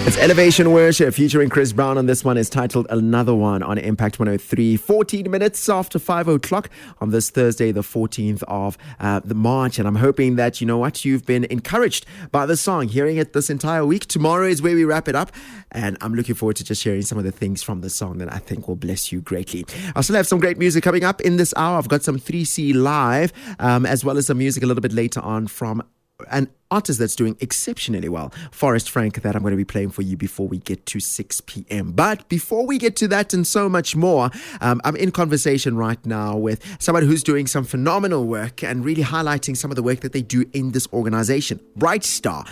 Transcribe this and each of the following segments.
It's Elevation Worship featuring Chris Brown on this one. Is titled Another One on Impact 103. 14 minutes after 5 o'clock on this Thursday, the 14th of the March. And I'm hoping that, you know what, you've been encouraged by the song, hearing it this entire week. Tomorrow is where we wrap it up. And I'm looking forward to just sharing some of the things from the song that I think will bless you greatly. I still have some great music coming up in this hour. I've got some 3C Live, as well as some music a little bit later on from an artist that's doing exceptionally well, Forrest Frank, that I'm going to be playing for you before we get to 6 p.m. But before we get to that and so much more, I'm in conversation right now with someone who's doing some phenomenal work and really highlighting some of the work that they do in this organization, Brightstar.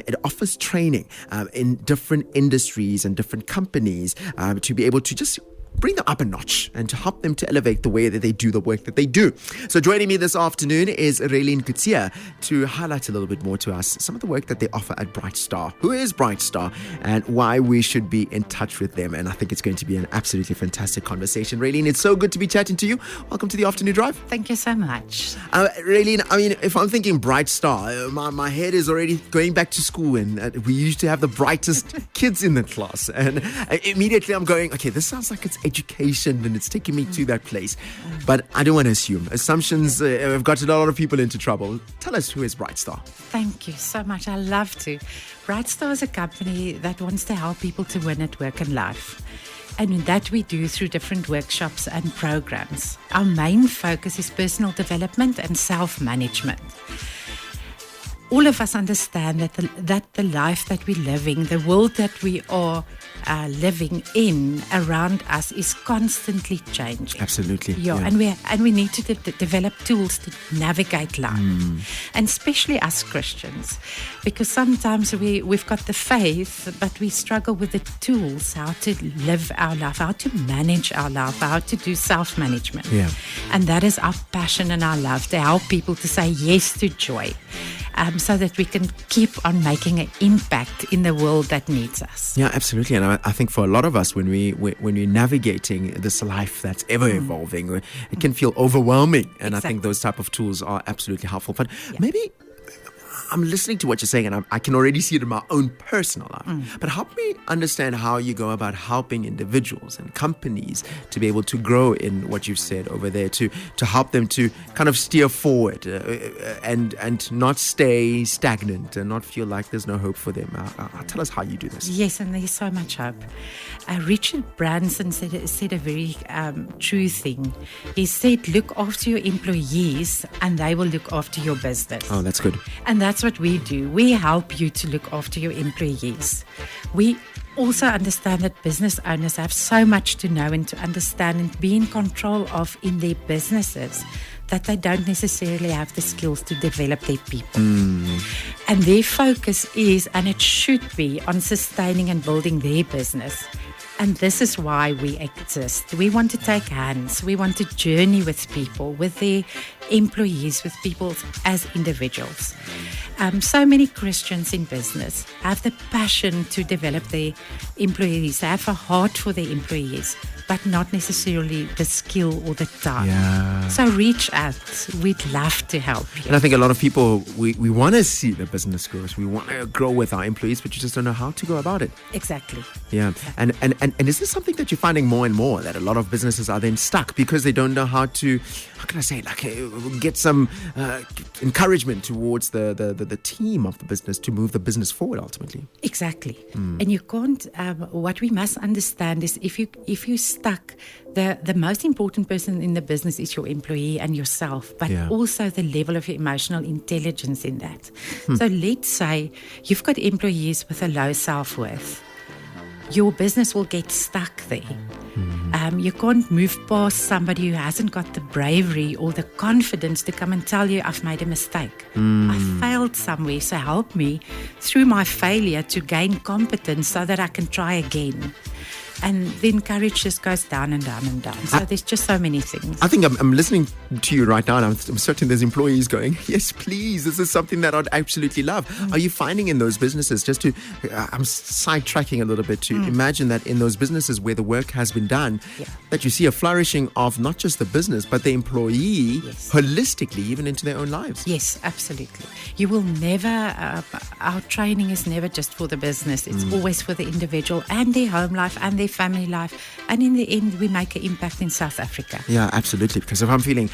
It offers training in different industries and different companies to be able to just bring them up a notch and to help them to elevate the way that they do the work that they do. So joining me this afternoon is Rayline Coetzee to highlight a little bit more to us some of the work that they offer at Brightstar. Who is Brightstar and why we should be in touch with them? And I think it's going to be an absolutely fantastic conversation. Rayline, it's so good to be chatting to you. Welcome to the Afternoon Drive. Thank you so much. Rayline, I mean, if I'm thinking Brightstar, my head is already going back to school, and we used to have the brightest kids in the class. And immediately I'm going, okay, this sounds like it's education, and it's taking me to that place. But I don't want to assume. Assumptions have gotten a lot of people into trouble. Tell us, who is Brightstar? Thank you so much. I love to. Brightstar is a company that wants to help people to win at work and life. And that we do through different workshops and programs. Our main focus is personal development and self-management. All of us understand that the life that we're living, the world that we are living in around us is constantly changing. Absolutely. Yeah. And we need to develop tools to navigate life. And especially us Christians, because sometimes we've got the faith, but we struggle with the tools, how to live our life, how to manage our life, how to do self-management. Yeah. And that is our passion and our love, to help people to say yes to joy. So that we can keep on making an impact in the world that needs us. Yeah, absolutely. And I think for a lot of us, when we're navigating this life that's ever evolving, it can feel overwhelming. And exactly. I think those type of tools are absolutely helpful. But maybe I'm listening to what you're saying, and I can already see it in my own personal life. But help me understand how you go about helping individuals and companies to be able to grow in what you've said over there, to help them to kind of steer forward and not stay stagnant and not feel like there's no hope for them. Tell us how you do this. Yes, and there's so much hope. Richard Branson said a very true thing. He said, look after your employees and they will look after your business. Oh, that's good. And that's what we do. We help you to look after your employees. We also understand that business owners have so much to know and to understand and be in control of in their businesses, that they don't necessarily have the skills to develop their people. And their focus is, and it should be, on sustaining and building their business. And this is why we exist. We want to take hands. We want to journey with people, with their employees, with people as individuals. So many Christians in business have the passion to develop their employees. They have a heart for their employees, but not necessarily the skill or the time. Yeah. So reach out. We'd love to help you. And I think a lot of people, we want to see the business grow. We want to grow with our employees, but you just don't know how to go about it. Exactly. Yeah. And is this something that you're finding more and more, that a lot of businesses are then stuck because they don't know how to, how can I say, get some encouragement towards the team of the business to move the business forward ultimately? Exactly. And you can't, what we must understand is if you stuck, the most important person in the business is your employee and yourself, but also the level of your emotional intelligence in that. So let's say you've got employees with a low self-worth. Your business will get stuck there. You can't move past somebody who hasn't got the bravery or the confidence to come and tell you, I've made a mistake. I failed somewhere, so help me through my failure to gain competence so that I can try again. And then courage just goes down and down and down. So there's just so many things. I think I'm listening to you right now, and I'm certain there's employees going, yes, please, this is something that I'd absolutely love. Are you finding in those businesses, just to, I'm sidetracking a little bit, to imagine that in those businesses where the work has been done, that you see a flourishing of not just the business, but the employee holistically, even into their own lives? Yes, absolutely. You will never, our training is never just for the business. It's always for the individual and their home life and their family life, and in the end we make an impact in South Africa. Yeah, absolutely. Because if I'm feeling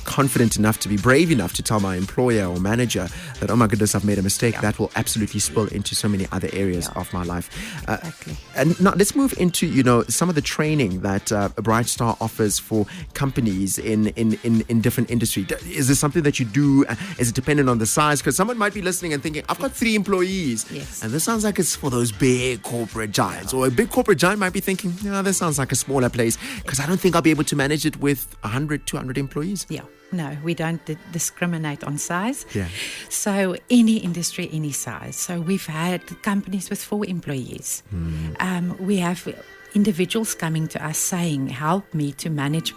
confident enough to be brave enough to tell my employer or manager that, oh my goodness, I've made a mistake, that will absolutely spill into so many other areas of my life. Exactly. And now let's move into some of the training that Brightstar offers for companies in different industry. Is this something that you do? Is it dependent on the size? Because someone might be listening and thinking, I've got 3 employees, and this sounds like it's for those big corporate giants. Or a big corporate giant might be thinking, this sounds like a smaller place, because I don't think I'll be able to manage it with 100, 200 employees. Yeah. No, we don't discriminate on size. Yeah. So any industry, any size. So we've had companies with 4 employees. We have individuals coming to us saying, help me to manage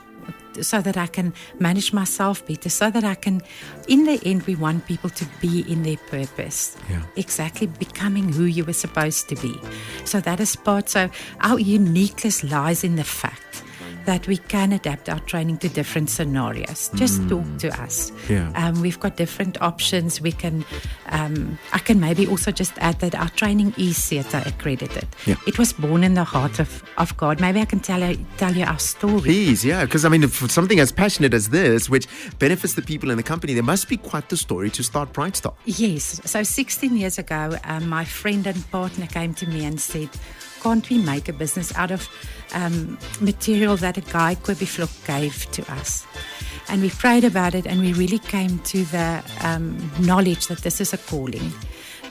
so that I can manage myself better, so that I can, in the end, we want people to be in their purpose. Yeah. Exactly, becoming who you were supposed to be. So that is part, so our uniqueness lies in the fact that we can adapt our training to different scenarios. Just talk to us. Yeah. We've got different options. We can, I can maybe also just add that our training is CETA accredited. Yeah. It was born in the heart of God. Maybe I can tell you our story. Please, yeah, because for something as passionate as this, which benefits the people in the company, there must be quite the story to start Brightstar. Yes. So 16 years ago, my friend and partner came to me and said, can't we make a business out of material that a guy, Coetzee, gave to us? And we prayed about it, and we really came to the knowledge that this is a calling,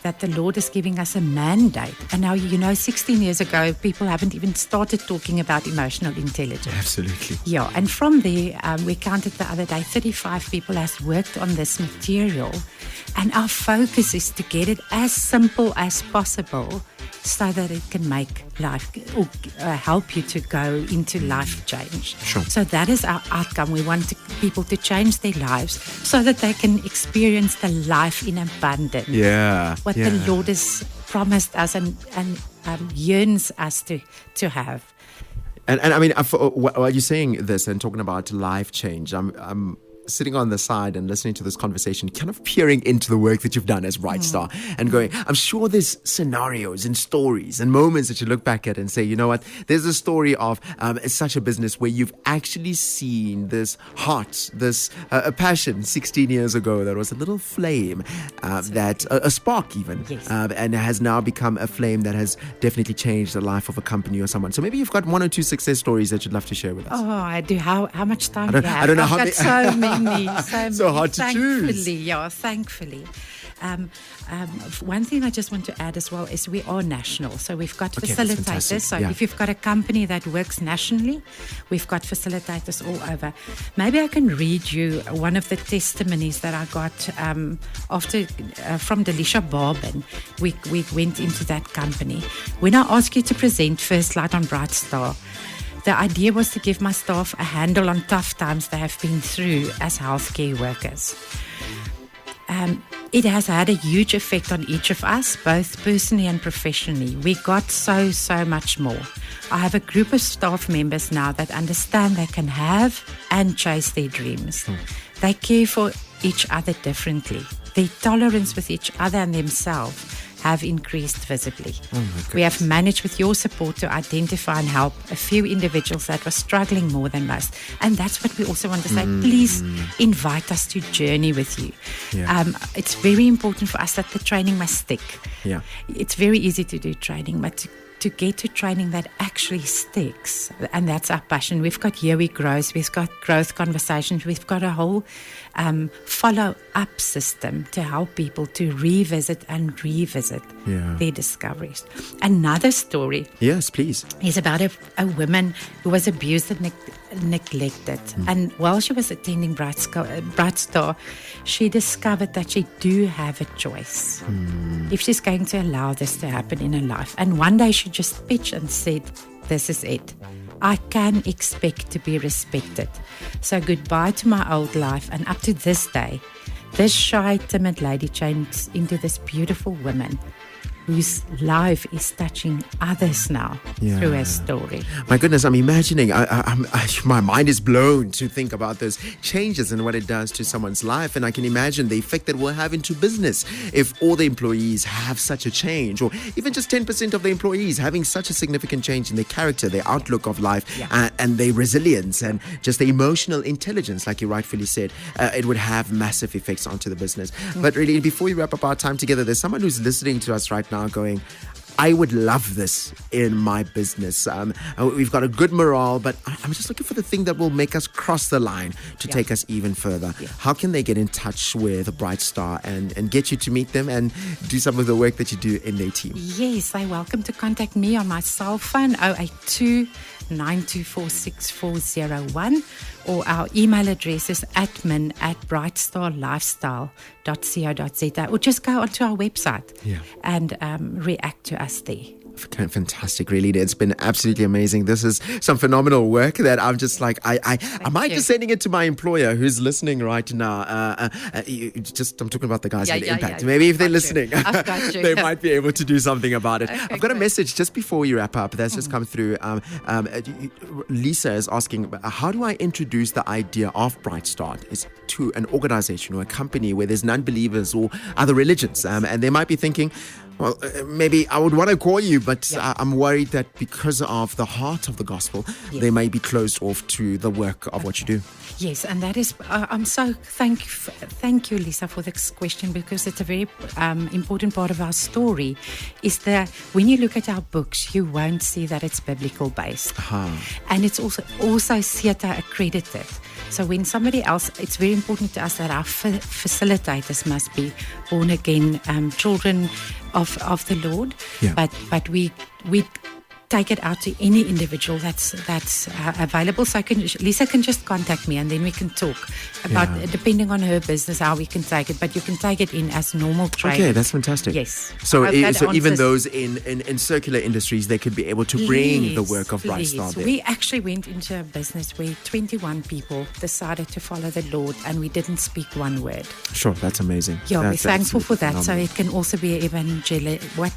that the Lord is giving us a mandate. And now, 16 years ago, people haven't even started talking about emotional intelligence. Absolutely. Yeah, and from there, we counted the other day, 35 people has worked on this material. And our focus is to get it as simple as possible so that it can make life, or help you to go into life change. Sure. So that is our outcome. We want people to change their lives so that they can experience the life in abundance. Yeah. What the Lord has promised us and yearns us to have. And I mean, while you're saying this and talking about life change, I'm sitting on the side and listening to this conversation, kind of peering into the work that you've done as Brightstar and going, I'm sure there's scenarios and stories and moments that you look back at and say, you know what, there's a story of such a business where you've actually seen this heart, this a passion 16 years ago that was a little flame, that a spark even, and has now become a flame that has definitely changed the life of a company or someone. So maybe you've got 1 or 2 success stories that you'd love to share with us. Oh, I do. How much time I don't know I've how got many. so many. So hard to choose. Thankfully. One thing I just want to add as well is we are national. So we've got facilitators. So if you've got a company that works nationally, we've got facilitators all over. Maybe I can read you one of the testimonies that I got after from Delisha Barben. We went into that company. When I asked you to present First Light on Brightstar, the idea was to give my staff a handle on tough times they have been through as healthcare workers. It has had a huge effect on each of us, both personally and professionally. We got so much more. I have a group of staff members now that understand they can have and chase their dreams. They care for each other differently. Their tolerance with each other and themselves have increased visibly. We have managed with your support to identify and help a few individuals that were struggling more than most. And that's what we also want to say. Please invite us to journey with you. It's very important for us that the training must stick. It's very easy to do training, but to get to training that actually sticks, and that's our passion. We've got Here We Grows, we've got growth conversations, we've got a whole follow-up system to help people to revisit and revisit their discoveries. Another story, yes, please, is about a woman who was abused and neglected. And while she was attending Brightstar, she discovered that she do have a choice if she's going to allow this to happen in her life. And one day she just pitched and said, this is it. I can expect to be respected. So goodbye to my old life, and up to this day, this shy, timid lady changed into this beautiful woman whose life is touching others now through her story. My goodness, I'm imagining, my mind is blown to think about those changes and what it does to someone's life. And I can imagine the effect that we'll have into business if all the employees have such a change, or even just 10% of the employees having such a significant change in their character, their outlook of life, and their resilience and just the emotional intelligence, like you rightfully said. It would have massive effects onto the business. But really, before we wrap up our time together, there's someone who's listening to us right now going, I would love this in my business. We've got a good morale, but I'm just looking for the thing that will make us cross the line to take us even further. How can they get in touch with Brightstar and get you to meet them and do some of the work that you do in their team? Yes, they're welcome to contact me on my cell phone, 082 9246401, or our email address is admin@brightstarlifestyle.co.za, or just go onto our website and react to us there. Fantastic, really. It's been absolutely amazing. This is some phenomenal work that I'm just like, I might be sending it to my employer who's listening right now. I'm talking about the guys with Impact. Maybe if they're listening, they might be able to do something about it. I've got a message just before we wrap up that's just come through. Lisa is asking, how do I introduce the idea of Brightstar to an organization or a company where there's non-believers or other religions? And they might be thinking, well, maybe I would want to call you, but I'm worried that because of the heart of the gospel, they may be closed off to the work of what you do. Yes, and that is, I'm so thank you, Lisa, for this question, because it's a very important part of our story, is that when you look at our books, you won't see that it's biblical based. And it's also CETA accredited. So when somebody else, it's very important to us that our facilitators must be born again children of the Lord. But we take it out to any individual that's available. So Lisa can just contact me, and then we can talk about, depending on her business, how we can take it. But you can take it in as normal trade. Okay, that's fantastic. Yes. So even those in circular industries, they could be able to bring the work of Brightstar there. We actually went into a business where 21 people decided to follow the Lord, and we didn't speak one word. Sure, that's amazing. Yeah, we're thankful for that. Phenomenal. So it can also be evangelical.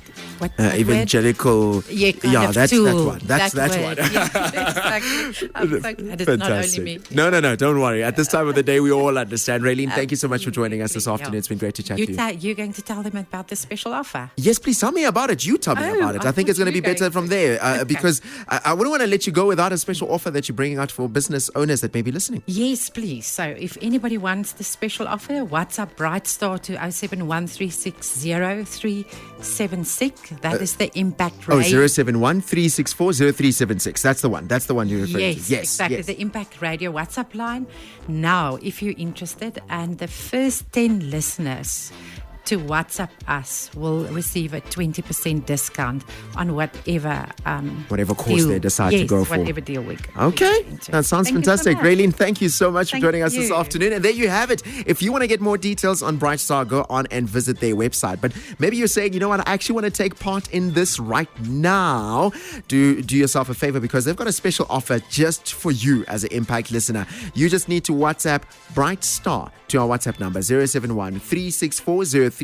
That's one. That's one. Yeah, exactly. That is not only me. No, don't worry. At this time of the day, we all understand. Rayline, thank you so much for joining us this afternoon. It's been great to chat to you. You're going to tell them about the special offer? Yes, please tell me about it. You tell me about it. I think it's going to be better from there because I wouldn't want to let you go without a special offer that you're bringing out for business owners that may be listening. Yes, please. So if anybody wants the special offer, WhatsApp Brightstar to 071360376. That is the Impact Radio. 07136400376. That's the one. That's the one you're referring to. Yes, exactly. Yes. The Impact Radio WhatsApp line. Now, if you're interested, and the first 10 listeners to WhatsApp us will receive a 20% discount on whatever course deal. they decide to go for. Whatever deal we go. Okay, that sounds fantastic. Rayline, thank you so much for joining us this afternoon. And there you have it. If you want to get more details on Brightstar, go on and visit their website. But maybe you're saying, you know what, I actually want to take part in this right now. Do yourself a favor, because they've got a special offer just for you as an Impact listener. You just need to WhatsApp Brightstar to our WhatsApp number 07136400376.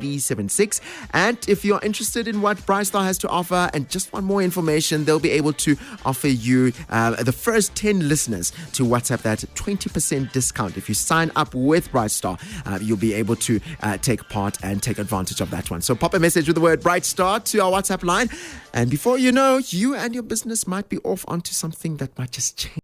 And if you're interested in what Brightstar has to offer and just want more information, they'll be able to offer you the first 10 listeners to WhatsApp that 20% discount. If you sign up with Brightstar, you'll be able to take part and take advantage of that one. So pop a message with the word Brightstar to our WhatsApp line, and before you know, you and your business might be off onto something that might just change